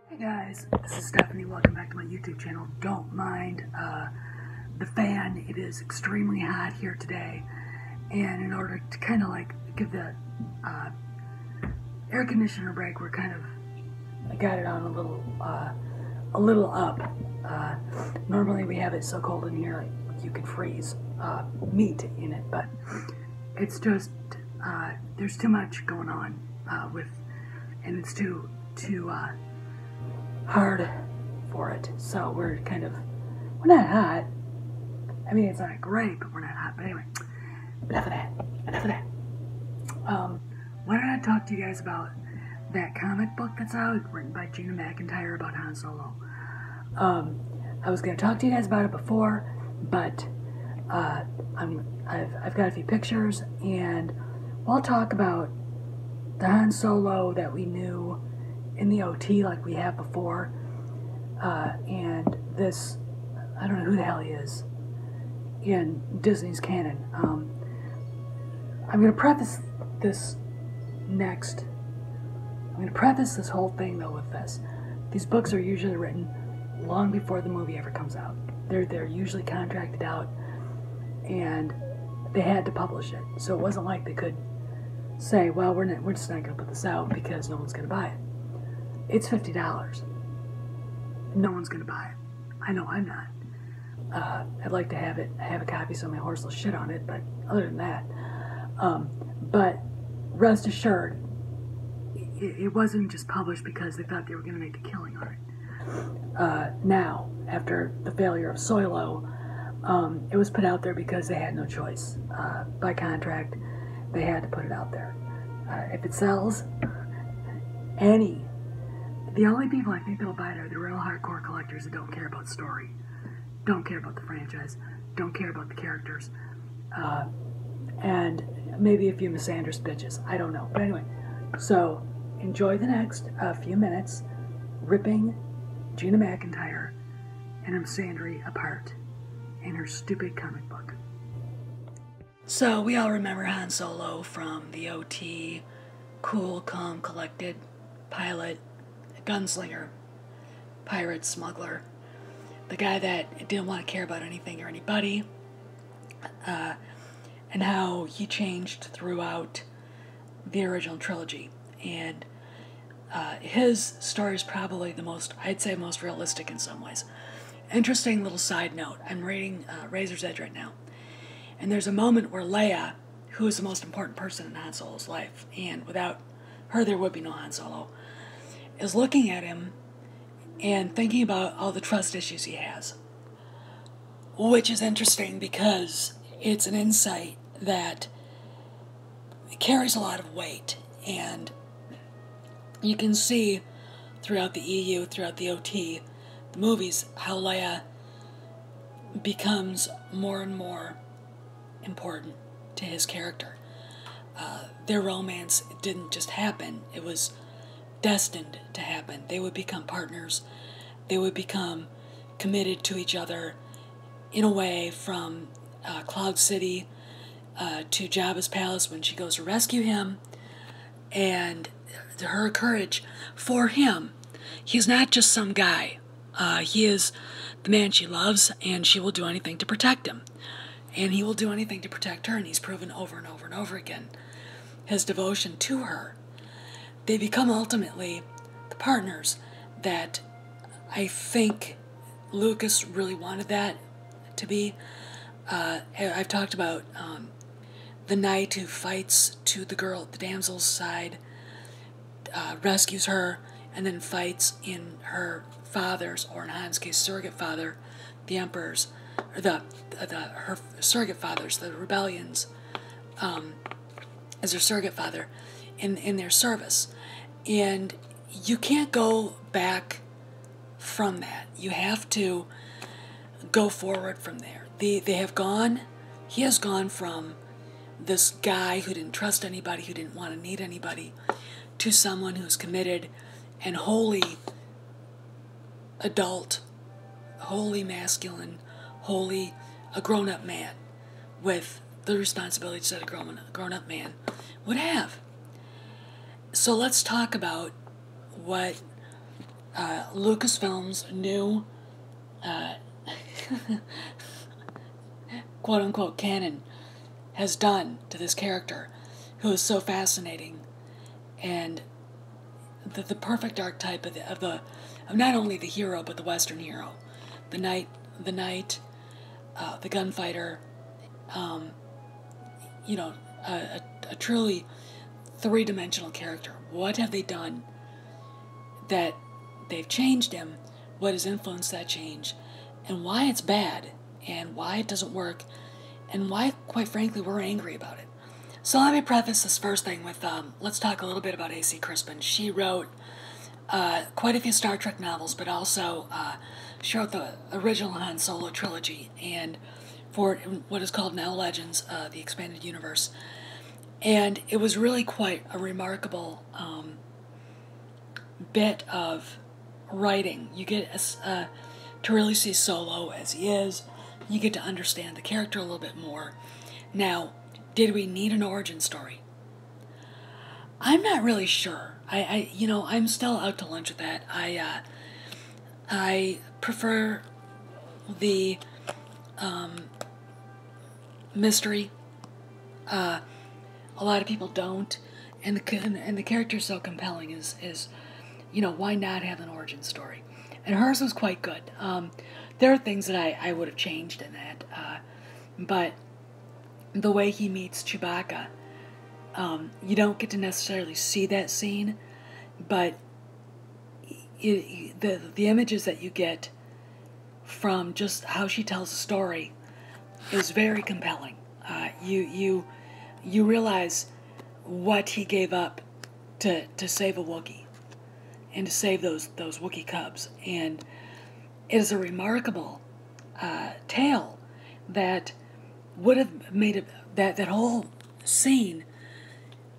Hey guys, this is Stephanie. Welcome back to my YouTube channel. Don't mind the fan. It is extremely hot here today, and in order to kind of like give the air conditioner a break, I got it on a little up. Normally we have it so cold in here like you could freeze meat in it, but it's just there's too much going on and it's too hard for it. So we're not hot. I mean, it's not great, but we're not hot. But anyway, enough of that. Why don't I talk to you guys about that comic book that's out, written by Gina McIntyre about Han Solo. I was going to talk to you guys about it before, but I've got a few pictures, and we'll talk about the Han Solo that we knew in the OT like we have before, and this, I don't know who the hell he is in Disney's canon. I'm going to preface this whole thing though with this. These books are usually written long before the movie ever comes out. They're usually contracted out, and they had to publish it. So it wasn't like they could say, well, we're just not going to put this out because no one's going to buy it. It's $50. No one's going to buy it. I know I'm not. I'd like to have a copy so my horse will shit on it, but other than that, but rest assured, it wasn't just published because they thought they were going to make a killing on it. Now, after the failure of Solo, it was put out there because they had no choice. By contract, they had to put it out there. If it sells, the only people I think that'll buy it are the real hardcore collectors that don't care about story, don't care about the franchise, don't care about the characters, and maybe a few Misandrist bitches. I don't know. But anyway, so enjoy the next few minutes ripping Gina McIntyre and Misandry apart in her stupid comic book. So we all remember Han Solo from the OT, cool, calm, collected pilot, gunslinger, pirate, smuggler, the guy that didn't want to care about anything or anybody, and how he changed throughout the original trilogy. And his story is probably I'd say most realistic in some ways. Interesting little side note, I'm reading Razor's Edge right now, and there's a moment where Leia, who is the most important person in Han Solo's life, and without her there would be no Han Solo, is looking at him and thinking about all the trust issues he has. Which is interesting because it's an insight that carries a lot of weight, and you can see throughout the EU, throughout the OT, the movies, how Leia becomes more and more important to his character. Their romance didn't just happen, it was destined to happen. They would become partners. They would become committed to each other in a way, from Cloud City to Jabba's palace when she goes to rescue him, and her courage for him. He's not just some guy. He is the man she loves, and she will do anything to protect him. And he will do anything to protect her, and he's proven over and over and over again his devotion to her. They become ultimately the partners that I think Lucas really wanted that to be. I've talked about the knight who fights to the damsel's side, rescues her, and then fights in her father's, or in Han's case, surrogate father, the Emperor's, or her surrogate fathers, the rebellions, as her surrogate father in their service. And you can't go back from that. You have to go forward from there. He has gone from this guy who didn't trust anybody, who didn't want to need anybody, to someone who's committed and wholly adult, wholly masculine, wholly a grown-up man with the responsibilities that a grown-up man would have. So let's talk about what Lucasfilm's new quote-unquote canon has done to this character, who is so fascinating, and the perfect archetype of not only the hero but the Western hero, the knight, the gunfighter, you know, a truly three-dimensional character. What have they done that they've changed him? What has influenced that change, and why it's bad, and why it doesn't work, and why, quite frankly, we're angry about it. So let me preface this first thing with, let's talk a little bit about A.C. Crispin. She wrote quite a few Star Trek novels, but also she wrote the original Han Solo trilogy, and for what is called now Legends, the Expanded Universe. And it was really quite a remarkable bit of writing. You get to really see Solo as he is. You get to understand the character a little bit more. Now, did we need an origin story? I'm not really sure. I'm still out to lunch with that. I prefer the mystery. A lot of people don't, and the character's so compelling. Is why not have an origin story? And hers was quite good. There are things that I would have changed in that, but the way he meets Chewbacca, you don't get to necessarily see that scene, but the images that you get from just how she tells the story is very compelling. You realize what he gave up to save a Wookiee and to save those Wookiee cubs, and it is a remarkable tale that would have made that whole scene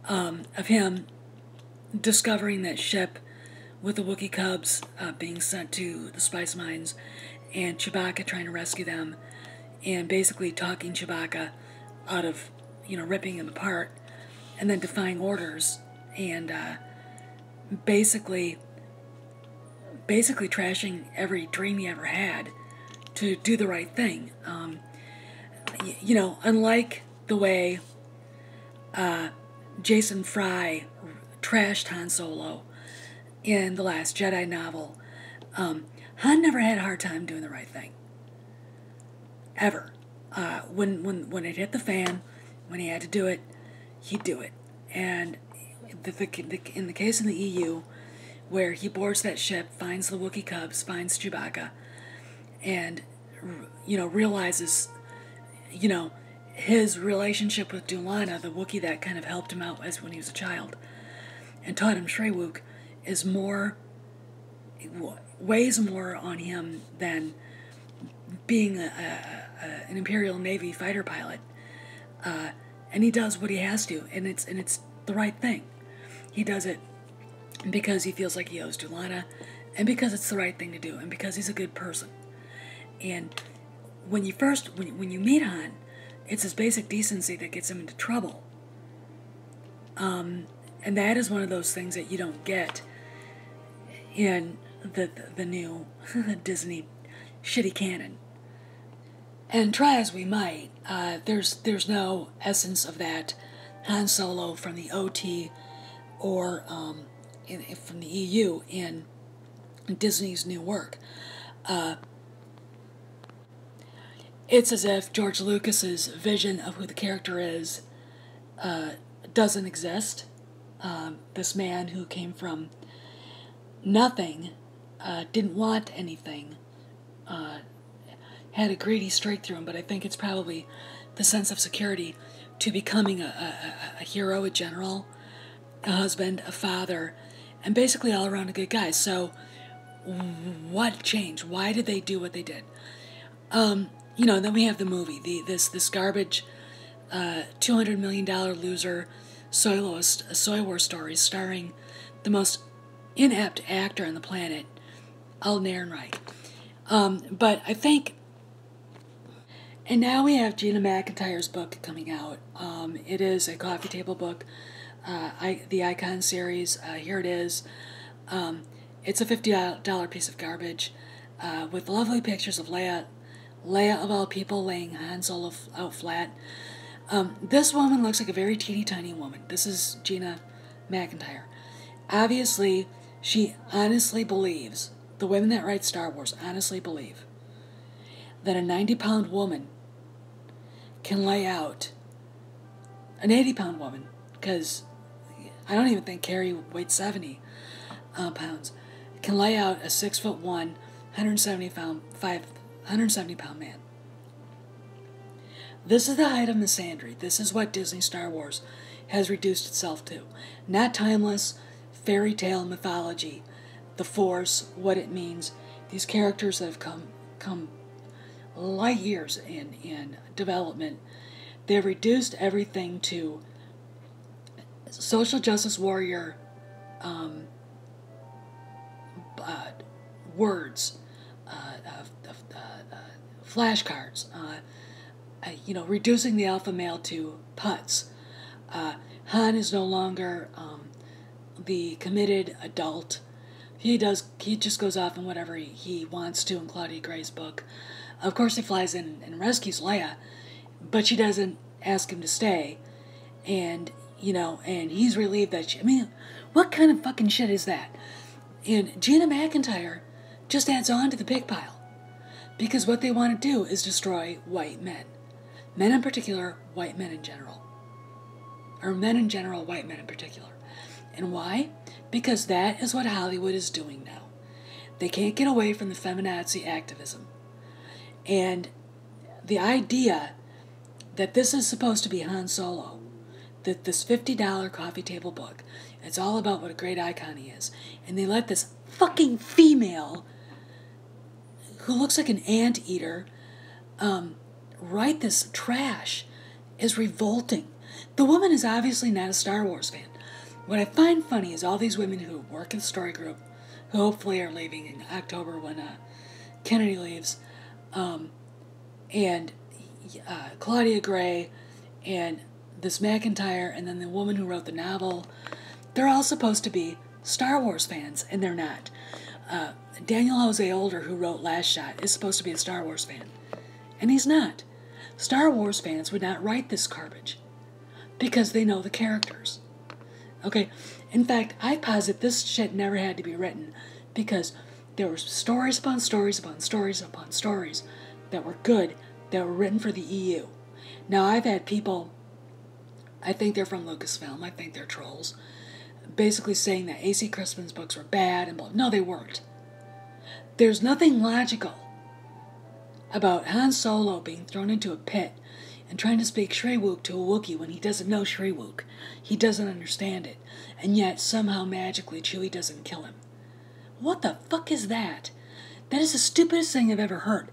of him discovering that ship with the Wookiee cubs being sent to the spice mines, and Chewbacca trying to rescue them, and basically talking Chewbacca out of ripping him apart, and then defying orders, and basically trashing every dream he ever had to do the right thing. Unlike the way Jason Fry trashed Han Solo in The Last Jedi novel, Han never had a hard time doing the right thing. Ever. When it hit the fan, when he had to do it, he'd do it. And in the case in the EU, where he boards that ship, finds the Wookiee cubs, finds Chewbacca, and realizes his relationship with Dulana, the Wookiee that kind of helped him out when he was a child, and taught him Shrewuk, weighs more on him than being an Imperial Navy fighter pilot. And he does what he has to, and it's the right thing. He does it because he feels like he owes Dulana, and because it's the right thing to do, and because he's a good person. And when you meet Han, it's his basic decency that gets him into trouble. And that is one of those things that you don't get in the new Disney shitty canon. And try as we might, there's no essence of that Han Solo from the OT or from the EU in Disney's new work. It's as if George Lucas's vision of who the character is doesn't exist. This man who came from nothing, didn't want anything, had a greedy streak through him, but I think it's probably the sense of security to becoming a hero, a general, a husband, a father, and basically all around a good guy. So what changed? Why did they do what they did? Then we have the movie, this garbage, $200 million loser soy war story starring the most inept actor on the planet, Alden Ehrenreich. But I think, and now we have Gina McIntyre's book coming out. It is a coffee table book, the Icon series. Here it is. It's a $50 piece of garbage with lovely pictures of Leia of all people laying Han Solo out flat. This woman looks like a very teeny tiny woman. This is Gina McIntyre. Obviously, she honestly believes, the women that write Star Wars honestly believe, that a 90-pound woman can lay out an 80-pound woman, because I don't even think Carrie weighs 70 pounds, can lay out a 6'1", 170-pound man. This is the height of misandry. This is what Disney Star Wars has reduced itself to. Not timeless fairy tale mythology, the Force, what it means. These characters that have come light years in development. They've reduced everything to social justice warrior words, flashcards, reducing the alpha male to putz. Han is no longer the committed adult. He just goes off in whatever he wants to in Claudia Gray's book. Of course, he flies in and rescues Leia, but she doesn't ask him to stay. And he's relieved that what kind of fucking shit is that? And Gina McIntyre just adds on to the pig pile. Because what they want to do is destroy white men. Men in particular, white men in general. Or men in general, white men in particular. And why? Because that is what Hollywood is doing now. They can't get away from the feminazi activism. And the idea that this is supposed to be Han Solo, that this $50 coffee table book, it's all about what a great icon he is, and they let this fucking female who looks like an anteater write this trash is revolting. The woman is obviously not a Star Wars fan. What I find funny is all these women who work in the story group, who hopefully are leaving in October when Kennedy leaves, and Claudia Gray, and this McIntyre, and then the woman who wrote the novel, they're all supposed to be Star Wars fans, and they're not. Daniel Jose Older, who wrote Last Shot, is supposed to be a Star Wars fan, and he's not. Star Wars fans would not write this garbage because they know the characters. Okay, in fact, I posit this shit never had to be written because there were stories upon stories upon stories upon stories that were good, that were written for the EU. Now, I've had people, I think they're from Lucasfilm, I think they're trolls, basically saying that A.C. Crispin's books were bad, and no, they weren't. There's nothing logical about Han Solo being thrown into a pit and trying to speak Shriwook to a Wookiee when he doesn't know Shriwook. He doesn't understand it. And yet, somehow, magically, Chewie doesn't kill him. What the fuck is that? That is the stupidest thing I've ever heard.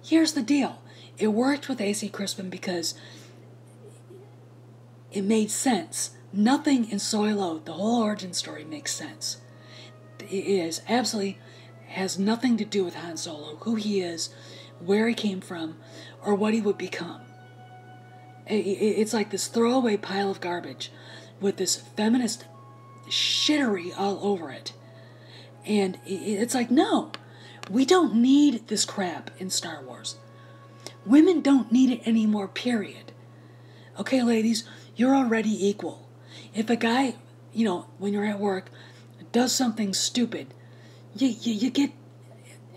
Here's the deal. It worked with A.C. Crispin because it made sense. Nothing in Solo, the whole origin story, makes sense. It is absolutely has nothing to do with Han Solo, who he is, where he came from, or what he would become. It's like this throwaway pile of garbage with this feminist shittery all over it. And it's like, no, we don't need this crap in Star Wars. Women don't need it anymore, period. Okay, ladies, you're already equal. If a guy, when you're at work, does something stupid, you get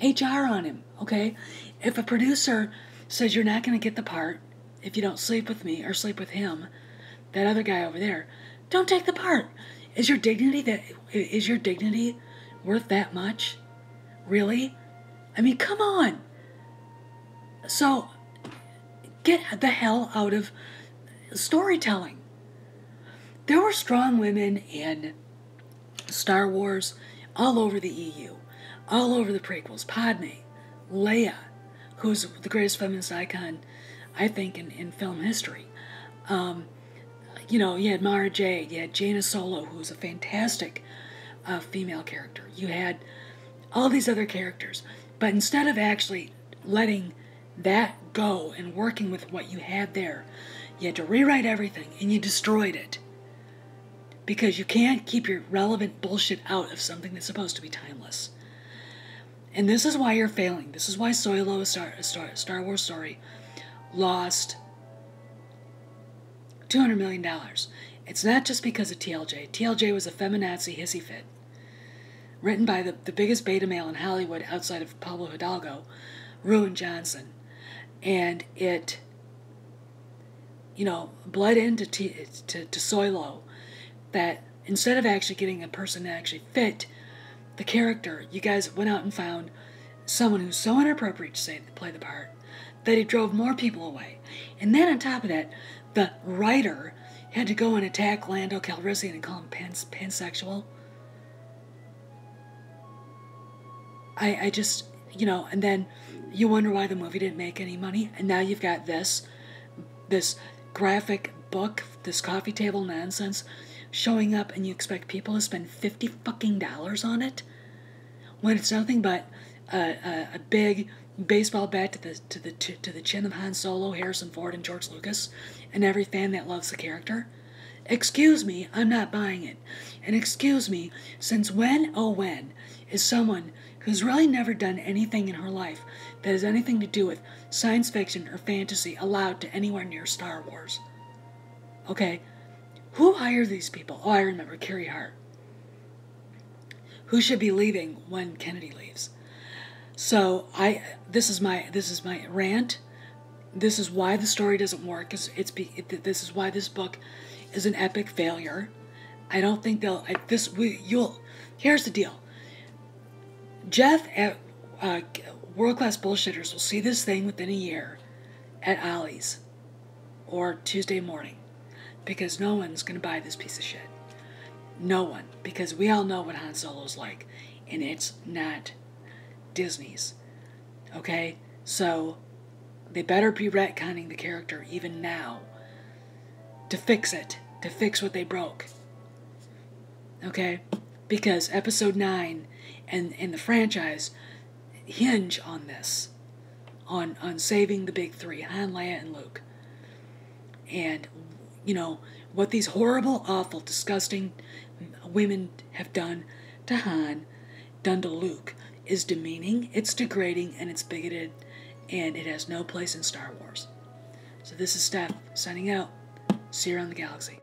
HR on him, okay? If a producer says you're not going to get the part if you don't sleep with me or sleep with him, that other guy over there, don't take the part. Is your dignity worth that much? Really? I mean, come on. So, get the hell out of storytelling. There were strong women in Star Wars all over the EU, all over the prequels. Padme, Leia, who's the greatest feminist icon, I think, in film history. You had Mara Jade, you had Jaina Solo, who's a fantastic female character. You had all these other characters. But instead of actually letting that go and working with what you had there, you had to rewrite everything, and you destroyed it. because you can't keep your relevant bullshit out of something that's supposed to be timeless. And this is why you're failing. This is why Solo, a Star Wars story, lost $200 million. It's not just because of TLJ. TLJ was a feminazi hissy fit, written by the biggest beta male in Hollywood outside of Pablo Hidalgo, Ruin Johnson. And it, bled into to Solo, that instead of actually getting a person that actually fit the character, you guys went out and found someone who's so inappropriate to play the part that he drove more people away. And then on top of that, the writer had to go and attack Lando Calrissian and call him pansexual. I just, and then you wonder why the movie didn't make any money, and now you've got this graphic book, this coffee table nonsense showing up, and you expect people to spend $50 fucking on it when it's nothing but a big baseball bat to the chin of Han Solo, Harrison Ford, and George Lucas, and every fan that loves the character. Excuse me, I'm not buying it. And excuse me, since when is someone who's really never done anything in her life that has anything to do with science fiction or fantasy allowed to anywhere near Star Wars? Okay, who hired these people? Oh, I remember, Carrie Hart, who should be leaving when Kennedy leaves. So this is my rant. This is why the story doesn't work. This is why this book is an epic failure. I don't think here's the deal. Jeff at World Class Bullshitters will see this thing within a year at Ollie's or Tuesday morning, because no one's going to buy this piece of shit. No one, because we all know what Han Solo's like, and it's not Disney's. Okay? So they better be retconning the character even now to fix it, to fix what they broke. Okay? Because Episode 9 and the franchise hinge on this, on saving the big three, Han, Leia, and Luke. And, what these horrible, awful, disgusting women have done to Han, done to Luke, is demeaning, it's degrading, and it's bigoted, and it has no place in Star Wars. So this is Steph, signing out. See you around the galaxy.